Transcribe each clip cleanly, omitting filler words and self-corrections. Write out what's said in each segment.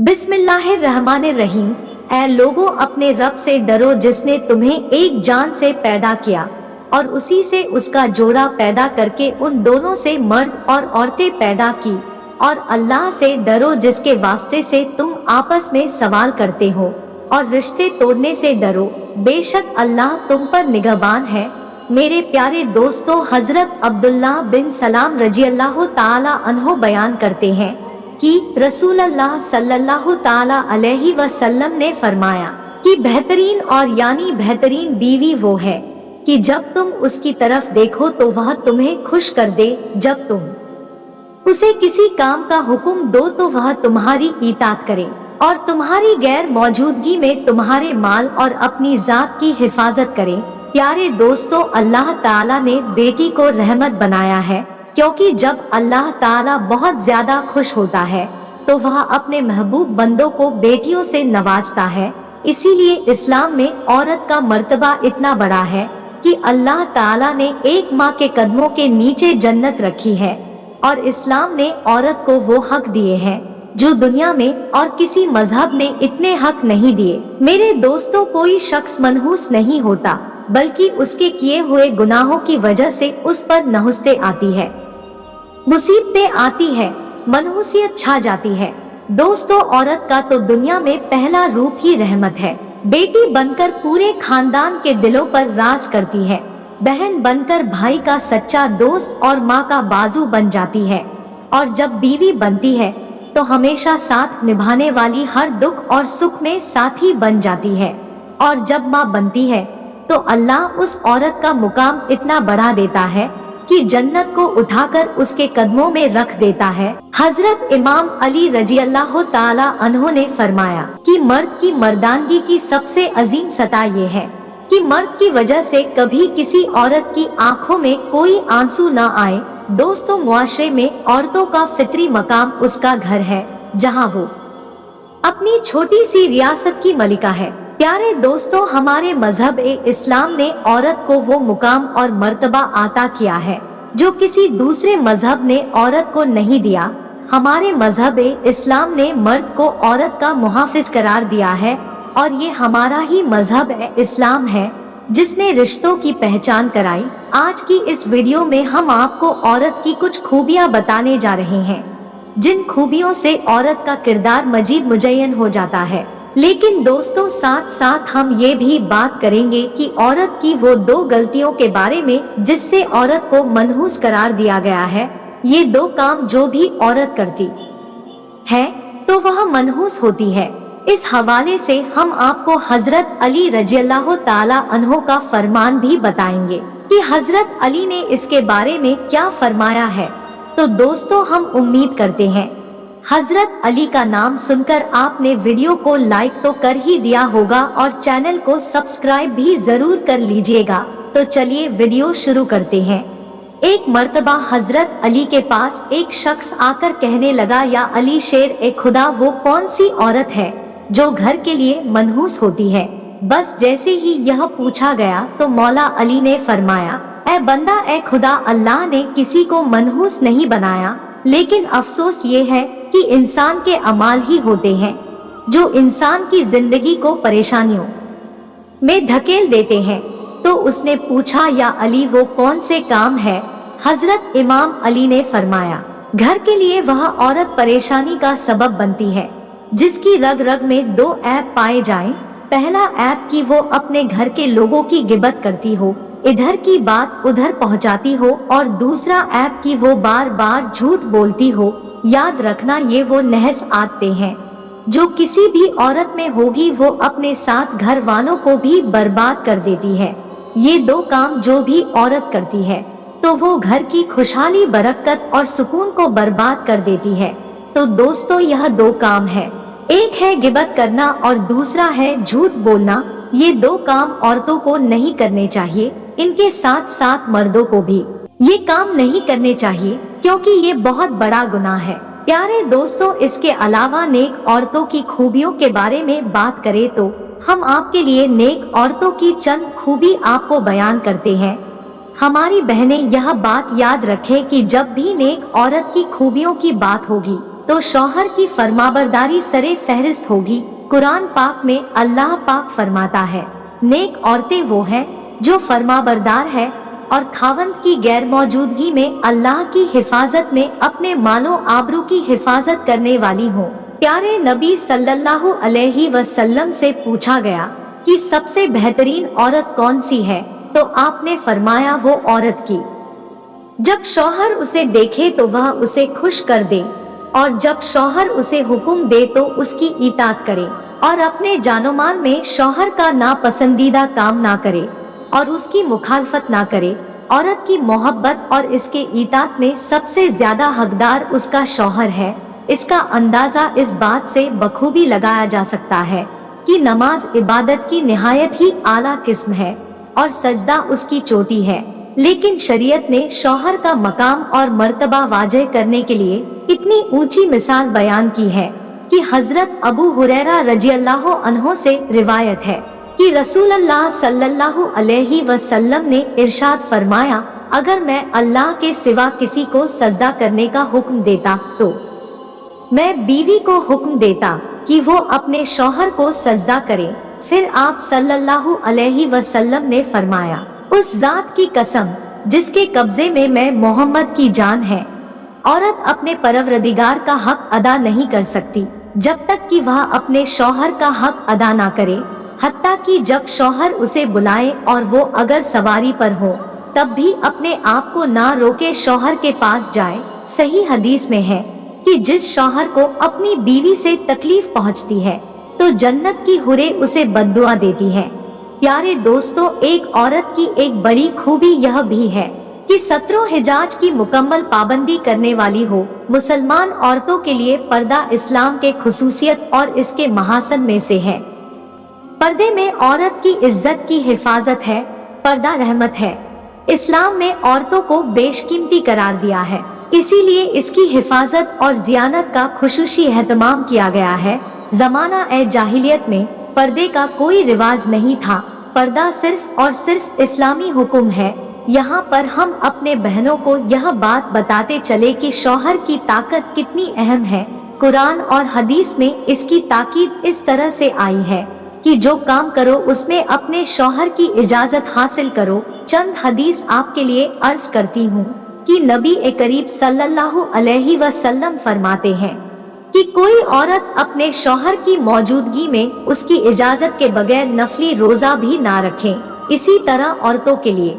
बिस्मिल्लाहिर्रहमानिर्रहीम। ऐ लोगों, अपने रब से डरो जिसने तुम्हें एक जान से पैदा किया और उसी से उसका जोड़ा पैदा करके उन दोनों से मर्द और औरतें पैदा की। और अल्लाह से डरो जिसके वास्ते से तुम आपस में सवाल करते हो, और रिश्ते तोड़ने से डरो, बेशक अल्लाह तुम पर निगहबान है। मेरे प्यारे दोस्तों, हजरत अब्दुल्लाह बिन सलाम रज़ियल्लाहु ताला अन्हो बयान करते हैं कि रसूलुल्लाह सल्लल्लाहु ताला अलैहि वसल्लम ने फरमाया कि बेहतरीन और यानी बेहतरीन बीवी वो है कि जब तुम उसकी तरफ देखो तो वह तुम्हें खुश कर दे, जब तुम उसे किसी काम का हुक्म दो तो वह तुम्हारी इताअत करे और तुम्हारी गैर मौजूदगी में तुम्हारे माल और अपनी जात की हिफाजत करे। प्यारे दोस्तों, अल्लाह ताला ने बेटी को रहमत बनाया है, क्योंकि जब अल्लाह ताला बहुत ज्यादा खुश होता है तो वह अपने महबूब बंदों को बेटियों से नवाजता है। इसीलिए इस्लाम में औरत का मर्तबा इतना बड़ा है कि अल्लाह ताला ने एक माँ के कदमों के नीचे जन्नत रखी है, और इस्लाम ने औरत को वो हक दिए हैं जो दुनिया में और किसी मजहब ने इतने हक नहीं दिए। मेरे दोस्तों, कोई शख्स मनहूस नहीं होता, बल्कि उसके किए हुए गुनाहों की वजह से उस पर नहुस्तें आती है, मुसीबतें आती है, मनहूसियत छा जाती है। दोस्तों, औरत का तो दुनिया में पहला रूप ही रहमत है। बेटी बनकर पूरे खानदान के दिलों पर राज करती है, बहन बनकर भाई का सच्चा दोस्त और माँ का बाजू बन जाती है, और जब बीवी बनती है तो हमेशा साथ निभाने वाली, हर दुख और सुख में साथी बन जाती है। और जब माँ बनती है तो अल्लाह उस औरत का मुकाम इतना बढ़ा देता है कि जन्नत को उठाकर उसके कदमों में रख देता है। हजरत इमाम अली रज़ियल्लाहु ताला अन्हो ने फरमाया कि मर्द की मर्दानगी की सबसे अजीम सतह ये है कि मर्द की वजह से कभी किसी औरत की आंखों में कोई आंसू न आए। दोस्तों, मुआशरे में औरतों का फितरी मकाम उसका घर है जहाँ वो अपनी छोटी सी रियासत की मलिका है। प्यारे दोस्तों, हमारे मजहब इस्लाम ने औरत को वो मुकाम और मर्तबा अता किया है जो किसी दूसरे मजहब ने औरत को नहीं दिया। हमारे मजहब इस्लाम ने मर्द को औरत का मुहाफिज करार दिया है, और ये हमारा ही मजहब इस्लाम है जिसने रिश्तों की पहचान कराई। आज की इस वीडियो में हम आपको औरत की कुछ खूबियां बताने जा रहे हैं, जिन खूबियों से औरत का किरदार मजीद मुजय्यन हो जाता है। लेकिन दोस्तों, साथ साथ हम ये भी बात करेंगे कि औरत की वो दो गलतियों के बारे में जिससे औरत को मनहूस करार दिया गया है। ये दो काम जो भी औरत करती है तो वह मनहूस होती है। इस हवाले से हम आपको हजरत अली रज़ियल्लाहु ताला अन्हो का फरमान भी बताएंगे कि हजरत अली ने इसके बारे में क्या फरमाया है। तो दोस्तों, हम उम्मीद करते हैं हजरत अली का नाम सुनकर आपने वीडियो को लाइक तो कर ही दिया होगा और चैनल को सब्सक्राइब भी जरूर कर लीजिएगा। तो चलिए वीडियो शुरू करते हैं। एक मर्तबा हजरत अली के पास एक शख्स आकर कहने लगा, या अली शेर ए खुदा, वो कौन सी औरत है जो घर के लिए मनहूस होती है? बस जैसे ही यह पूछा गया तो मौला अली ने फरमाया, ए बंदा, ए खुदा, अल्लाह ने किसी को मनहूस नहीं बनाया, लेकिन अफसोस ये है कि इंसान के अमाल ही होते हैं जो इंसान की जिंदगी को परेशानियों में धकेल देते हैं। तो उसने पूछा, या अली, वो कौन से काम है? हजरत इमाम अली ने फरमाया, घर के लिए वह औरत परेशानी का सबब बनती है जिसकी रग रग में दो ऐप पाए जाएं। पहला ऐप कि वो अपने घर के लोगों की गिबत करती हो, इधर की बात उधर पहुंचाती हो, और दूसरा ऐप कि वो बार बार झूठ बोलती हो। याद रखना, ये वो नहस आते हैं जो किसी भी औरत में होगी वो अपने साथ घर वालों को भी बर्बाद कर देती है। ये दो काम जो भी औरत करती है तो वो घर की खुशहाली, बरकत और सुकून को बर्बाद कर देती है। तो दोस्तों, यह दो काम है, एक है गिबत करना और दूसरा है झूठ बोलना। ये दो काम औरतों को नहीं करने चाहिए, इनके साथ साथ मर्दों को भी ये काम नहीं करने चाहिए, क्योंकि ये बहुत बड़ा गुनाह है। प्यारे दोस्तों, इसके अलावा नेक औरतों की खूबियों के बारे में बात करें तो हम आपके लिए नेक औरतों की चंद खूबी आपको बयान करते हैं। हमारी बहनें यह बात याद रखें कि जब भी नेक औरत की खूबियों की बात होगी तो तो शौहर की फरमाबरदारी सरे फहरिस्त होगी। कुरान पाक में अल्लाह पाक फरमाता है, नेक औरतें वो हैं जो फरमाबरदार है और खावंद की गैर मौजूदगी में अल्लाह की हिफाजत में अपने मानो आबरू की हिफाजत करने वाली हो। प्यारे नबी सल्लल्लाहु अलैहि वसल्लम से पूछा गया कि सबसे बेहतरीन औरत कौन सी है, तो आपने फरमाया वो औरत की जब शौहर उसे देखे तो वह उसे खुश कर दे, और जब शौहर उसे हुक्म दे तो उसकी इताअत करे, और अपने जानोमाल में शौहर का नापसंदीदा काम ना करे और उसकी मुखालफत ना करे। औरत की मोहब्बत और इसके इताअत में सबसे ज्यादा हकदार उसका शौहर है। इसका अंदाजा इस बात से बखूबी लगाया जा सकता है कि नमाज इबादत की निहायत ही आला किस्म है और सजदा उसकी चोटी है, लेकिन शरीयत ने शौहर का मकाम और मर्तबा वाज़ेह करने के लिए इतनी ऊंची मिसाल बयान की है कि हजरत अबू हुरैरा रज़ियल्लाहु अन्हु से रिवायत है कि रसूलुल्लाह सल्लल्लाहु अलैहि वसल्लम ने इरशाद फरमाया, अगर मैं अल्लाह के सिवा किसी को सजदा करने का हुक्म देता तो मैं बीवी को हुक्म देता कि वो अपने शौहर को सजदा करे। फिर आप सल्लल्लाहु अलैहि वसल्लम ने फरमाया, उस जात की कसम जिसके कब्जे में मैं मोहम्मद की जान है, औरत अपने परवरदिगार का हक अदा नहीं कर सकती जब तक कि वह अपने शौहर का हक अदा ना करे, हत्ता कि जब शौहर उसे बुलाए और वो अगर सवारी पर हो तब भी अपने आप को ना रोके शौहर के पास जाए। सही हदीस में है कि जिस शौहर को अपनी बीवी से तकलीफ पहुंचती है तो जन्नत की हुरे उसे बद्दुआ देती है। प्यारे दोस्तों, एक औरत की एक बड़ी खूबी यह भी है कि सत्रों हिजाज की मुकम्मल पाबंदी करने वाली हो। मुसलमान औरतों के लिए पर्दा इस्लाम के खुसूसियत और इसके महासन में से है। पर्दे में औरत की इज्जत की हिफाजत है, पर्दा रहमत है। इस्लाम में औरतों को बेशकीमती करार दिया है, इसीलिए इसकी हिफाजत और जियानत का खुसूसी एहतमाम किया गया है। जमाना ए जाहिलियत में पर्दे का कोई रिवाज नहीं था, पर्दा सिर्फ और सिर्फ इस्लामी हुक्म है। यहाँ पर हम अपने बहनों को यह बात बताते चले कि शौहर की ताकत कितनी अहम है। कुरान और हदीस में इसकी ताकीद इस तरह से आई है कि जो काम करो उसमें अपने शौहर की इजाजत हासिल करो। चंद हदीस आपके लिए अर्ज करती हूँ कि नबी करीम सल्लल्लाहु अलैहि वसल्लम फरमाते हैं कि कोई औरत अपने शौहर की मौजूदगी में उसकी इजाजत के बगैर नफली रोजा भी ना रखे। इसी तरह औरतों के लिए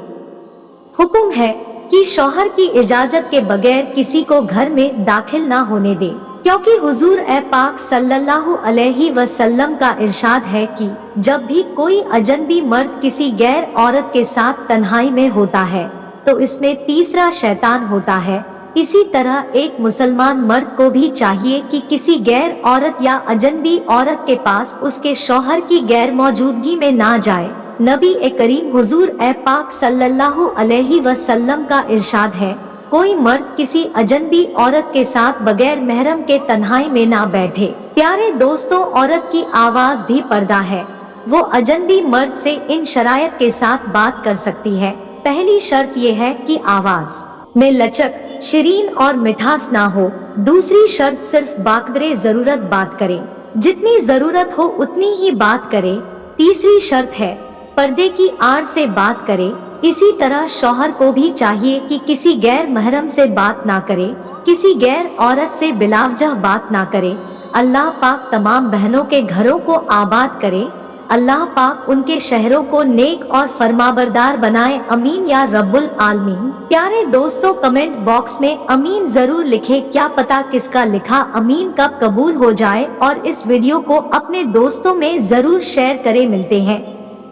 हुक्म है कि शौहर की इजाजत के बगैर किसी को घर में दाखिल ना होने दे, क्योंकि हुजूर ए पाक सल्लल्लाहु अलैहि वसल्लम का इरशाद है कि जब भी कोई अजनबी मर्द किसी गैर औरत के साथ तन्हाई में होता है तो इसमें तीसरा शैतान होता है। इसी तरह एक मुसलमान मर्द को भी चाहिए कि किसी गैर औरत या अजनबी औरत के पास उसके शौहर की गैर मौजूदगी में ना जाए। नबी करीम हुजूर ए पाक सल्लल्लाहु अलैहि वसल्लम का इरशाद है, कोई मर्द किसी अजनबी औरत के साथ बगैर महरम के तन्हाई में ना बैठे। प्यारे दोस्तों, औरत की आवाज भी पर्दा है। वो अजनबी मर्द से इन शरायत के साथ बात कर सकती है। पहली शर्त ये है कि आवाज में लचक, शिरीन और मिठास ना हो। दूसरी शर्त सिर्फ बाकदरे जरूरत बात करे, जितनी जरूरत हो उतनी ही बात करे। तीसरी शर्त है पर्दे की आड़ से बात करे। इसी तरह शौहर को भी चाहिए कि किसी गैर महरम से बात ना करे, किसी गैर औरत से बिलावजह बात ना करे। अल्लाह पाक तमाम बहनों के घरों को आबाद करे। अल्लाह पाक उनके शहरों को नेक और फरमाबरदार बनाए। अमीन या रब्बुल आलमीन। प्यारे दोस्तों, कमेंट बॉक्स में अमीन जरूर लिखें। क्या पता किसका लिखा अमीन कब कबूल हो जाए। और इस वीडियो को अपने दोस्तों में जरूर शेयर करें। मिलते हैं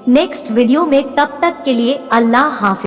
नेक्स्ट वीडियो में, तब तक के लिए अल्लाह हाफिज।